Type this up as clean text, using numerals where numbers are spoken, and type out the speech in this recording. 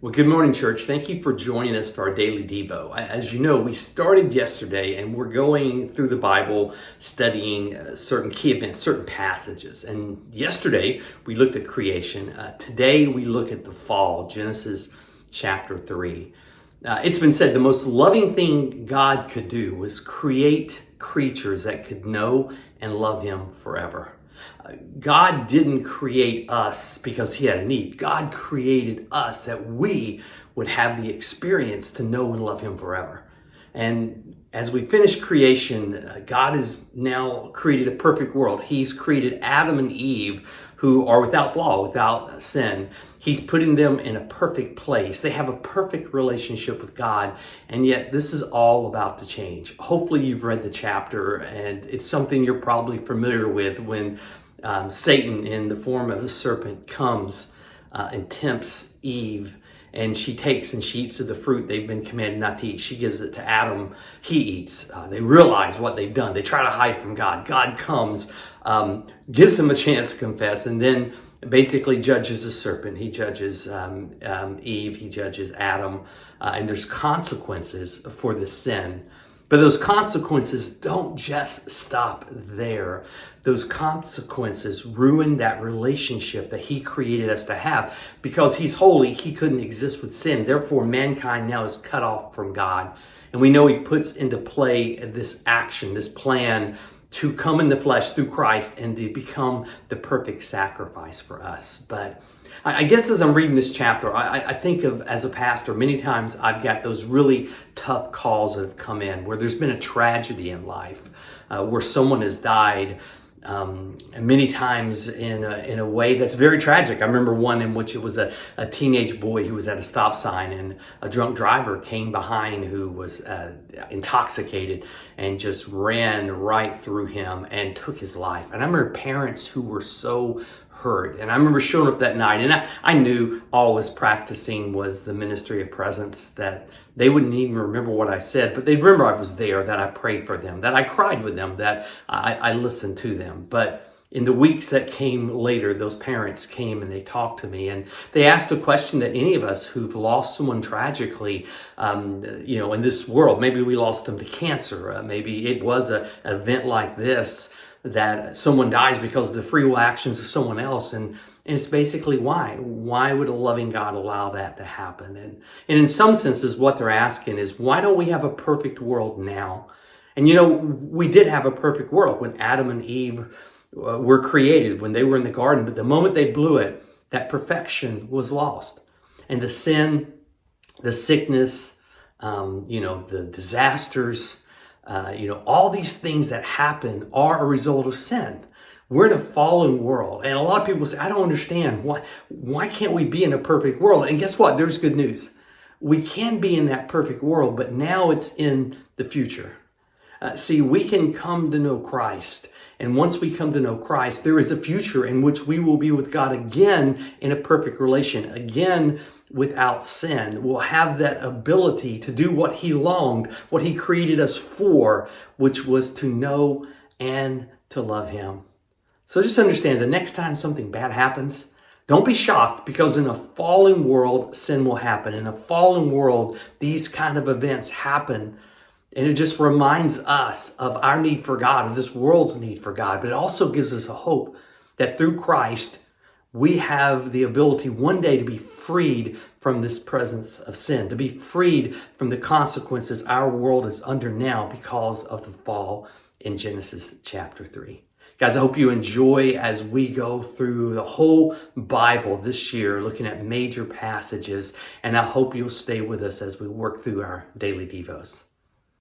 Well, good morning, church. Thank you for joining us for our daily Devo. As you know, we started yesterday and we're going through the Bible, studying certain key events, certain passages. And yesterday we looked at creation. Today we look at the fall, Genesis chapter 3. It's been said the most loving thing God could do was create creatures that could know and love Him forever. God didn't create us because He had a need. God created us that we would have the experience to know and love Him forever. And as we finish creation, God has now created a perfect world. He's created Adam and Eve who are without flaw, without sin. He's putting them in a perfect place. They have a perfect relationship with God, and yet this is all about to change. Hopefully you've read the chapter, and it's something you're probably familiar with when Satan, in the form of a serpent, comes and tempts Eve, and she takes and she eats of the fruit they've been commanded not to eat. She gives it to Adam. He eats. They realize what they've done. They try to hide from God. God comes, gives them a chance to confess, and then basically judges the serpent. He judges Eve. He judges Adam. And there's consequences for the sin. But those consequences don't just stop there. Those consequences ruin that relationship that He created us to have. Because He's holy, He couldn't exist with sin. Therefore, mankind now is cut off from God. And we know He puts into play this action, this plan to come in the flesh through Christ and to become the perfect sacrifice for us. But I guess as I'm reading this chapter, I think of, as a pastor, many times I've got those really tough calls that have come in where there's been a tragedy in life, where someone has died, and many times in a way that's very tragic. I remember one in which it was a teenage boy who was at a stop sign, and a drunk driver came behind who was intoxicated and just ran right through him and took his life. And I remember parents who were so hurt. And I remember showing up that night, and I knew all I was practicing was the ministry of presence, that they wouldn't even remember what I said, but they'd remember I was there, that I prayed for them, that I cried with them, that I listened to them. But in the weeks that came later, those parents came and they talked to me, and they asked a question that any of us who've lost someone tragically, in this world, maybe we lost them to cancer, maybe it was an event like this, that someone dies because of the free will actions of someone else. And it's basically why would a loving God allow that to happen? And in some senses, what they're asking is, why don't we have a perfect world now? And we did have a perfect world when Adam and Eve were created, when they were in the garden. But the moment they blew it, that perfection was lost. And the sin, the sickness, the disasters, all these things that happen are a result of sin. We're in a fallen world. And a lot of people say, I don't understand. Why can't we be in a perfect world? And guess what? There's good news. We can be in that perfect world, but now it's in the future. See, we can come to know Christ. And once we come to know Christ, there is a future in which we will be with God again in a perfect relation, again without sin. We'll have that ability to do what He longed, what He created us for, which was to know and to love Him. So just understand, the next time something bad happens, don't be shocked, because in a fallen world, sin will happen. In a fallen world, these kind of events happen. And it just reminds us of our need for God, of this world's need for God. But it also gives us a hope that through Christ, we have the ability one day to be freed from this presence of sin, to be freed from the consequences our world is under now because of the fall in Genesis chapter 3. Guys, I hope you enjoy as we go through the whole Bible this year, looking at major passages, and I hope you'll stay with us as we work through our daily devos.